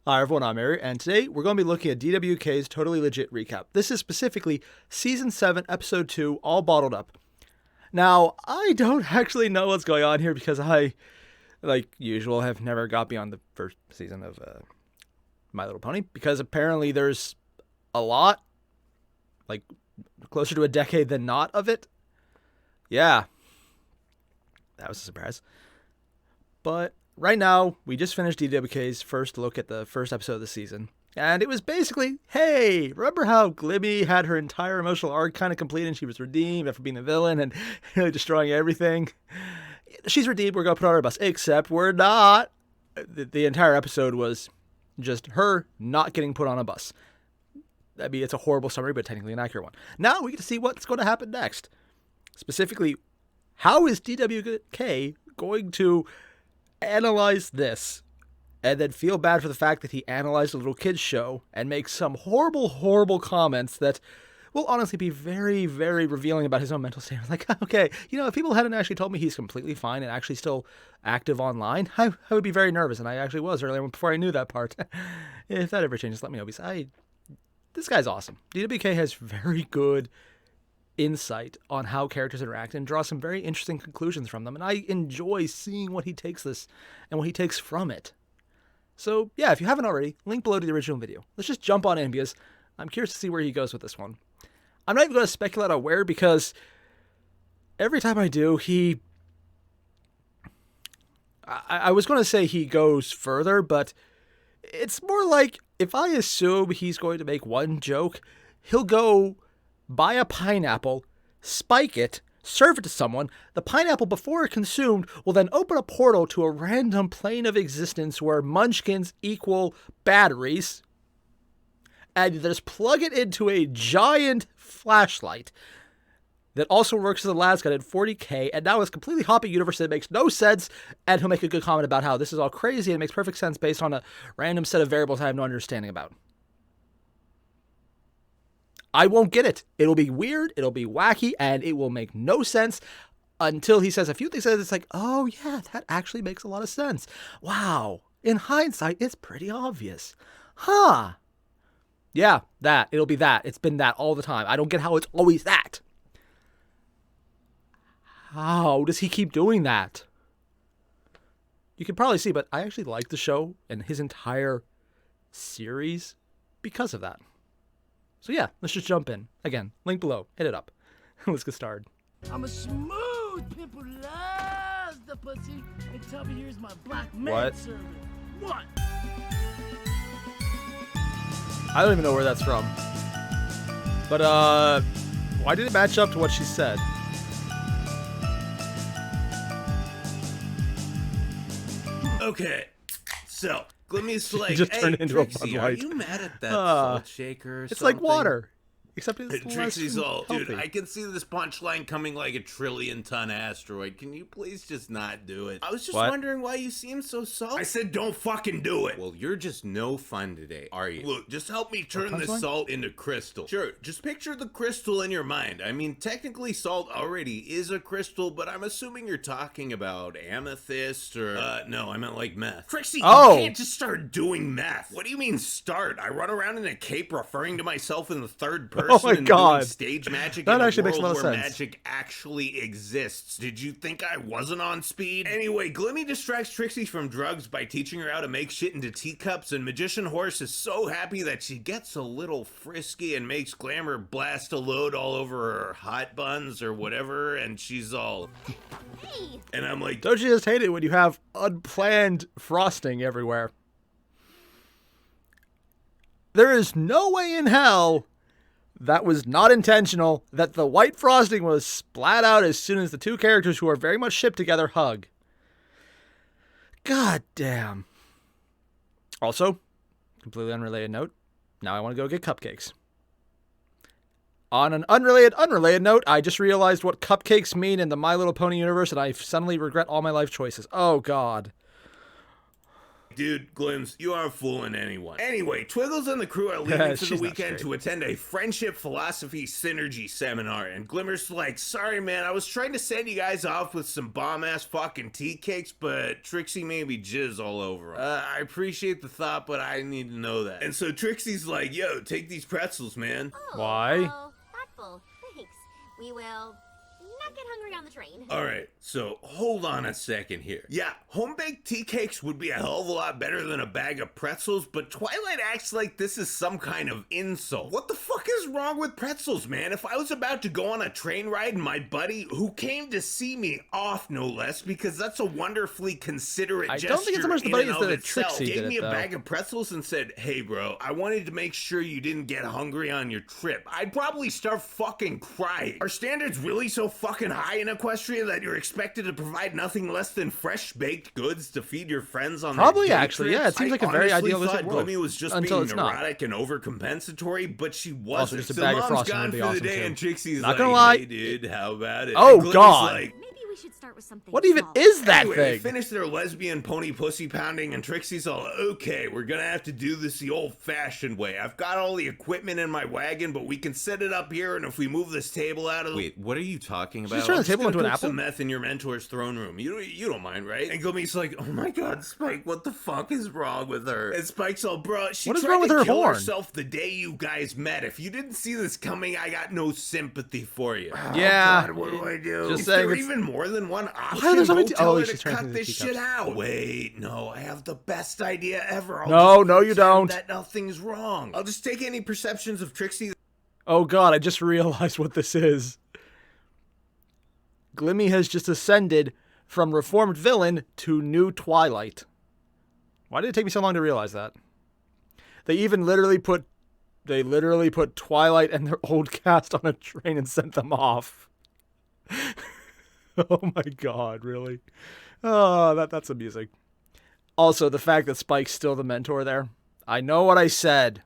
Hi everyone, I'm Airier, and today we're going to be looking at DWK's Totally Legit recap. This is specifically Season 7, Episode 2, All Bottled Up. Now, I don't actually know what's going on here because I, like usual, have never got beyond the first season of My Little Pony, because apparently there's a lot, like closer to a decade than not of it. Yeah, that was a surprise. But right now, we just finished DWK's first look at the first episode of the season. And it was basically, hey, remember how Glibby had her entire emotional arc kind of complete and she was redeemed after being a villain and really destroying everything? She's redeemed, we're going to put her on our bus. Except we're not. The entire episode was just her not getting put on a bus. I mean, it's a horrible summary, but technically an accurate one. Now we get to see what's going to happen next. Specifically, how is DWK going to analyze this and then feel bad for the fact that he analyzed a little kid's show and make some horrible comments that will honestly be very, very revealing about his own mental state. Like, okay, if people hadn't actually told me he's completely fine and actually still active online, I would be very nervous, and I actually was earlier before I knew that part. If that ever changes, let me know, because this guy's awesome. DWK has very good insight on how characters interact and draw some very interesting conclusions from them, and I enjoy seeing what he takes this and what he takes from it. So yeah, if you haven't already, link below to the original video. Let's just jump on in because I'm curious to see where he goes with this one. I'm not even going to speculate on where, because every time I do, I was going to say he goes further, but it's more like if I assume he's going to make one joke, he'll go buy a pineapple, spike it, serve it to someone. The pineapple, before consumed, will then open a portal to a random plane of existence where munchkins equal batteries, and just plug it into a giant flashlight that also works as a las gun at 40k, and now it's completely hopping universe that makes no sense, and he'll make a good comment about how this is all crazy and makes perfect sense based on a random set of variables I have no understanding about. I won't get it. It'll be weird, it'll be wacky, and it will make no sense until he says a few things. It's like, oh yeah, that actually makes a lot of sense. Wow. In hindsight, it's pretty obvious. Huh. Yeah, that. It'll be that. It's been that all the time. I don't get how it's always that. How does he keep doing that? You can probably see, but I actually like the show and his entire series because of that. So yeah, let's just jump in. Again, link below. Hit it up. Let's get started. I'm a smooth pimp who loves the pussy. And tell me here's my black man What? servant. What? I don't even know where that's from. But, why did it match up to what she said? Okay, so Glimmy's like, just turned hey, into a Trixie, Bud are Light. you mad at that salt shaker or It's something? like water. Except it's less Trixie's all, dude, healthy. I can see this punchline coming like a trillion-ton asteroid. Can you please just not do it? I was just What? wondering why you seem so salty. I said don't fucking do it. Well, you're just no fun today, are you? Look, just help me turn this punchline? salt into crystal. Sure, just picture the crystal in your mind. I mean, technically salt already is a crystal, but I'm assuming you're talking about amethyst or... no, I meant like meth. Trixie, Oh. you can't just start doing meth. What do you mean start? I run around in a cape referring to myself in the third person Oh my and God. doing stage magic That in actually a makes a world lot of where sense. magic actually exists. Did you think I wasn't on speed? Anyway, Glimmy distracts Trixie from drugs by teaching her how to make shit into teacups, and Magician Horse is so happy that she gets a little frisky and makes Glamour blast a load all over her hot buns or whatever, and she's all... And I'm like, Don't you just hate it when you have unplanned frosting everywhere? There is no way in hell that was not intentional, that the white frosting was splat out as soon as the two characters who are very much shipped together hug. God damn. Also, completely unrelated note, now I want to go get cupcakes. On an unrelated note, I just realized what cupcakes mean in the My Little Pony universe, and I suddenly regret all my life choices. Oh, God. Dude, Glims, you aren't fooling anyone. Anyway, Twiggles and the crew are leaving for the She's not weekend straight. to attend a friendship philosophy synergy seminar, and Glimmer's like, sorry man, I was trying to send you guys off with some bomb-ass fucking tea cakes, but Trixie made me jizz all over them. I appreciate the thought, but I need to know that. And so Trixie's like, yo, take these pretzels, man. Oh, Why? well, thoughtful. Thanks. We will not get hungry on the train. Alright, so hold on a second here. Yeah, home-baked tea cakes would be a hell of a lot better than a bag of pretzels, but Twilight acts like this is some kind of insult. What the fuck is wrong with pretzels, man? If I was about to go on a train ride and my buddy, who came to see me off no less, because that's a wonderfully considerate I gesture don't think it's so much the in buddy and as of that itself, Trixie gave did me it, a though. bag of pretzels and said, hey bro, I wanted to make sure you didn't get hungry on your trip. I'd probably start fucking crying. Are standards really so fucking high in Equestria that you're expected to provide nothing less than fresh baked goods to feed your friends on Probably, their day actually, trips? yeah, it seems like a very I honestly idealistic thought world. Glimmy was just Until being it's not. neurotic and overcompensatory, but she wasn't. Also, just a So bag of Mom's frosting gone would be for the awesome, day, too. and Trixie's Not like, gonna lie. hey dude, how about it? Oh, And Glimmy's God. like, Maybe we should start with something What even small. is that anyway, they thing? finish their lesbian pony pussy pounding, and Trixie's all, okay, we're gonna have to do this the old-fashioned way. I've got all the equipment in my wagon, but we can set it up here, and if we move this table out of the... Wait, what are you talking about? just turn the I'm table gonna into an cook apple? some meth in your mentor's throne room. You don't mind, right? And Glimmy's like, oh my god, Spike, what the fuck is wrong with her? And Spike's all, bro, she What is tried wrong with to her kill horn? herself the day you guys met. If you didn't see this coming, I got no sympathy for you. Yeah. Oh god, what do I do? Just Is saying there it's- even more than one option? are there so many Go tell oh, her she's to trying to cut do the this shit teacups. out. Wait, no, I have the best idea ever. I'll No, just no, you pretend don't. That nothing's wrong. I'll just take any perceptions of Trixie. Oh god, I just realized what this is. Glimmy has just ascended from reformed villain to new Twilight. Why did it take me so long to realize that? They literally put Twilight and their old cast on a train and sent them off. Oh my god, really? Oh, that's amusing. Also, the fact that Spike's still the mentor there. I know what I said.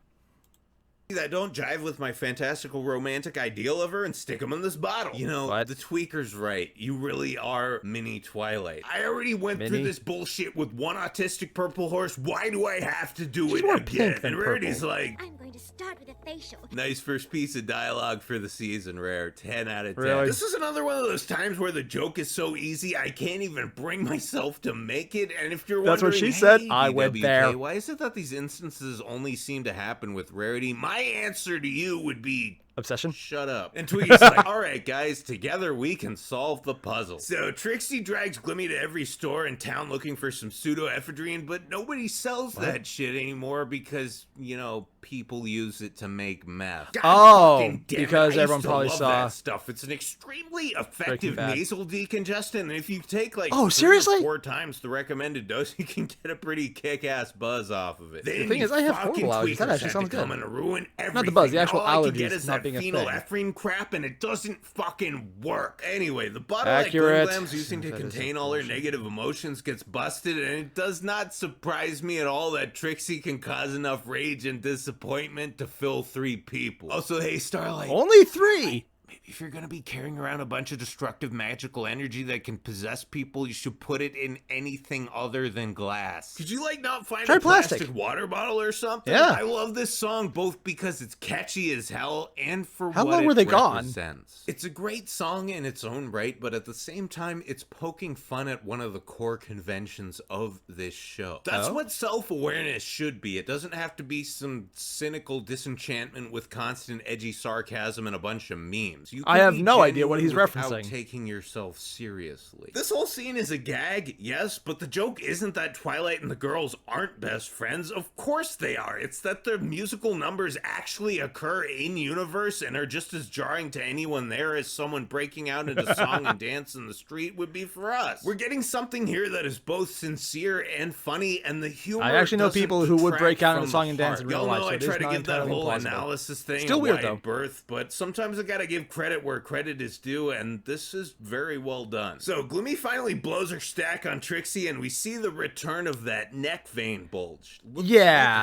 That don't jive with my fantastical romantic ideal of her and stick them in this bottle. You know, What? the tweaker's right. You really are mini Twilight. I already went through Mini? this bullshit with one autistic purple horse. Why do I have to do She's it more again? pink than And Rarity's purple. like, I'm going to start with a facial. nice first piece of dialogue for the season, Rare. 10 out of 10. Really? This is another one of those times where the joke is so easy, I can't even bring myself to make it. And if you're That's what wondering, she said. hey, I went DWK, there. why is it that these instances only seem to happen with Rarity? My answer to you would be... Obsession? Shut up. And Tweety's like, all right, guys, together we can solve the puzzle. So Trixie drags Glimmy to every store in town looking for some pseudoephedrine, but nobody sells that shit anymore because, you know, people use it to make meth. God Oh, fucking damn it, because I used everyone to probably love saw that stuff. It's an extremely Breaking effective Bad. nasal decongestant, and if you take like Oh, 3 or seriously? 4 times the recommended dose, you can get a thing kick-ass buzz off of it. The thing is, I have horrible allergies. That actually sounds good. Come and ruin everything. Not the buzz, the actual All I can get allergies is not that being a thing. phenylephrine crap, and it doesn't fucking work. Anyway, the bottle Accurate. that Glimglam's using to That is contain all her negative emotions gets busted, and it does not surprise me at all that Trixie can cause enough rage and disappointment to fill 3 people. Also, hey, Starlight. Only 3? Maybe if you're gonna be carrying around a bunch of destructive magical energy that can possess people, you should put it in anything other than glass. Could you like not find Try a plastic plastic. water bottle or something? Yeah. I love this song both because it's catchy as hell and for How what long it were they gone? represents. It's a great song in its own right, but at the same time, it's poking fun at one of the core conventions of this show. That's Oh? what self-awareness should be. It doesn't have to be some cynical disenchantment with constant edgy sarcasm and a bunch of memes. You I can have be no idea what he's genuine without referencing. taking yourself seriously. This whole scene is a gag, yes, but the joke isn't that Twilight and the girls aren't best friends. Of course they are. It's that their musical numbers actually occur in universe and are just as jarring to anyone there as someone breaking out into song and dance in the street would be for us. We're getting something here that is both sincere and funny, and the humor I actually know doesn't people who would detract break out into from song the and dance heart. in real Y'all life, know so I it is try to not give that entirely whole implausible. analysis thing Still a weird, wide though. berth, but sometimes I gotta give credit where credit is due, and this is very well done. So Glimmy finally blows her stack on Trixie, and we see the return of that neck vein bulge. Yeah, Look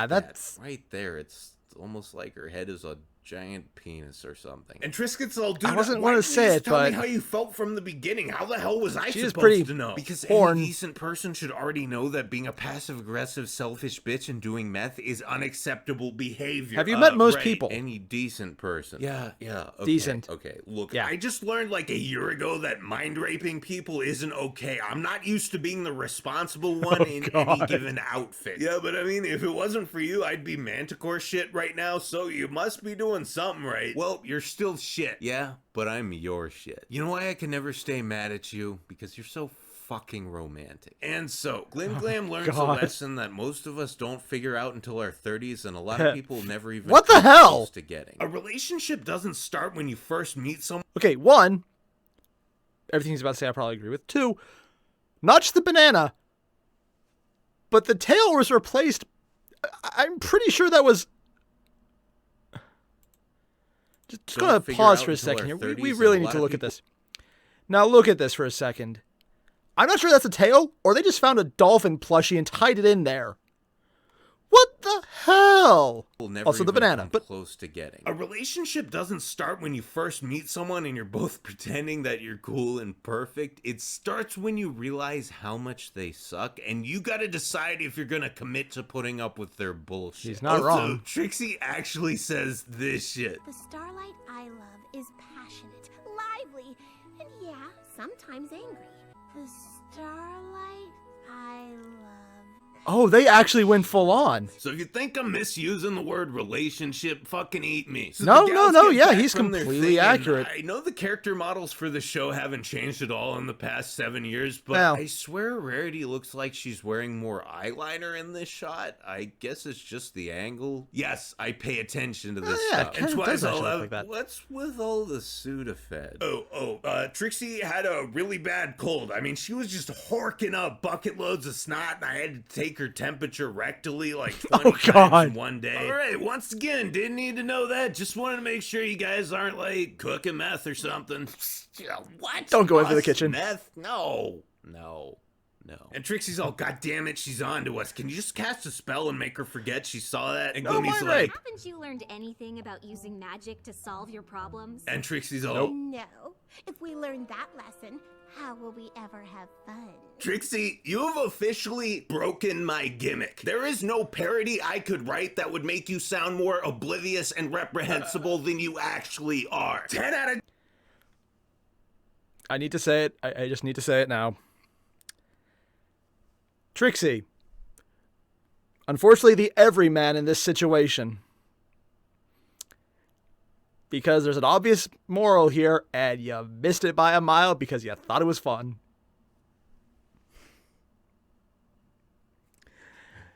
at that that's... right there. It's almost like her head is a giant penis or something. And Triscuit's all, dude, I wasn't why wanting to didn't you say just it, tell me but how you felt from the beginning. How the hell was I she is supposed pretty to know? Because porn. any decent person should already know that being a passive-aggressive, selfish bitch and doing meth is unacceptable behavior. Have you met most right. people? Any decent person. Yeah. Okay, Decent. Okay, look, Yeah. I just learned like a year ago that mind raping people isn't okay. I'm not used to being the responsible one in any given outfit. Yeah, but I mean, if it wasn't for you, I'd be manticore shit right now, so you must be doing something right. Well, you're still shit. Yeah, but I'm your shit. You know why I can never stay mad at you? Because you're so fucking romantic. And so, Glim Glam learns a lesson that most of us don't figure out until our 30s, and a lot of people never even What the come hell? close to getting. A relationship doesn't start when you first meet someone. Okay, 1, everything he's about to say I probably agree with. 2, not just the banana, but the tail was replaced. I'm pretty sure that was... Just going to pause for a second here. We really need to look at this. Now look at this for a second. I'm not sure that's a tail, or they just found a dolphin plushie and tied it in there. What the hell? Also the banana, but close to getting. A relationship doesn't start when you first meet someone and you're both pretending that you're cool and perfect. It starts when you realize how much they suck, and you gotta decide if you're gonna commit to putting up with their bullshit. He's not wrong. Trixie actually says this shit. The starlight I love is passionate, lively, and yeah, sometimes angry. The starlight I love. oh, they actually went full on. So if you think I'm misusing the word relationship, fucking eat me. So No, the gals no, get yeah, back he's from their completely thing, and accurate. I know the character models for the show haven't changed at all in the past 7 years, but Well. I swear Rarity looks like she's wearing more eyeliner in this shot. I guess it's just the angle. Yes, I pay attention to this yeah, stuff. it kinda twice does I'll actually look have, like that. what's with all the Sudafed? Trixie had a really bad cold. I mean, she was just horking up bucket loads of snot, and I had to take her temperature rectally like 20 times in one day. All right, once again, didn't need to know that. Just wanted to make sure you guys aren't like cooking meth or something. What? Don't go into the Us? kitchen. Meth? No. And Trixie's all, God damn it, she's on to us. Can you just cast a spell and make her forget she saw that? And Glimmy's my like, right. Haven't you learned anything about using magic to solve your problems? and Trixie's all, No. If we learn that lesson, how will we ever have fun? Trixie, you have officially broken my gimmick. There is no parody I could write that would make you sound more oblivious and reprehensible than you actually are. 10 out of... I need to say it. I just need to say it now. Trixie. Unfortunately, the everyman in this situation. Because there's an obvious moral here, and you missed it by a mile because you thought it was fun.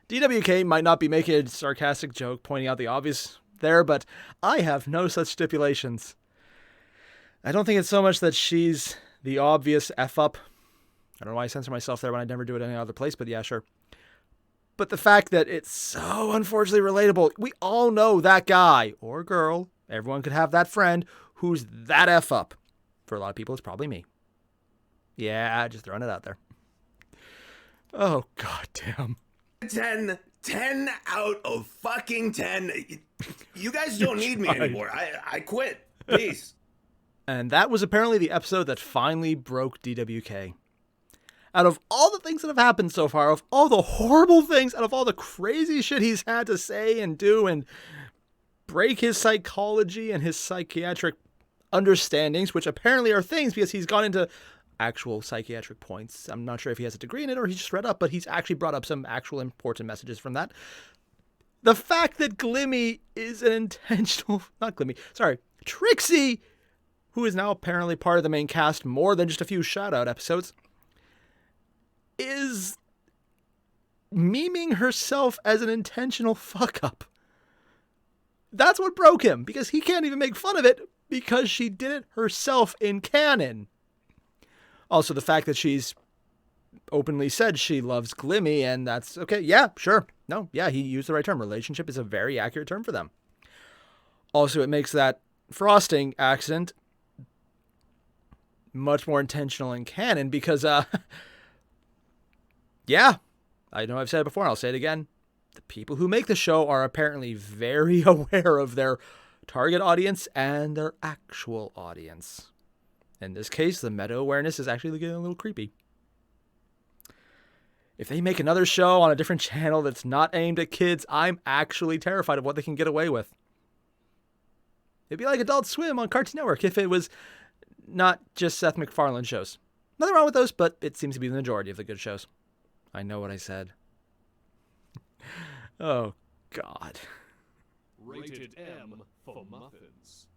DWK might not be making a sarcastic joke pointing out the obvious there, but I have no such stipulations. I don't think it's so much that she's the obvious F-up. I don't know why I censor myself there when I never do it any other place, but yeah, sure. But the fact that it's so unfortunately relatable, we all know that guy or girl, everyone could have that friend who's that F-up. For a lot of people, it's probably me. Yeah, just throwing it out there. Oh, goddamn. 10 out of fucking 10. You guys don't need me anymore. I quit. Peace. And that was apparently the episode that finally broke DWK. Out of all the things that have happened so far, of all the horrible things, out of all the crazy shit he's had to say and do and break his psychology and his psychiatric understandings, which apparently are things because he's gone into actual psychiatric points. I'm not sure if he has a degree in it or he just read up, but he's actually brought up some actual important messages from that. The fact that Glimmy is an intentional... Not Glimmy. Sorry. Trixie, who is now apparently part of the main cast more than just a few shout-out episodes, is memeing herself as an intentional fuck-up. That's what broke him, because he can't even make fun of it because she did it herself in canon. Also, the fact that she's openly said she loves Glimmy, and that's okay. Yeah, sure. No, yeah, he used the right term. Relationship is a very accurate term for them. Also, it makes that frosting accident much more intentional in canon because, yeah, I know I've said it before, and I'll say it again. The people who make the show are apparently very aware of their target audience and their actual audience. In this case, the meta awareness is actually getting a little creepy. If they make another show on a different channel that's not aimed at kids, I'm actually terrified of what they can get away with. It'd be like Adult Swim on Cartoon Network if it was not just Seth MacFarlane shows. Nothing wrong with those, but it seems to be the majority of the good shows. I know what I said. Oh, God. Rated M for muffins.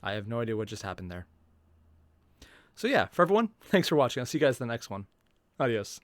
I have no idea what just happened there. So yeah, for everyone, thanks for watching. I'll see you guys in the next one. Adios.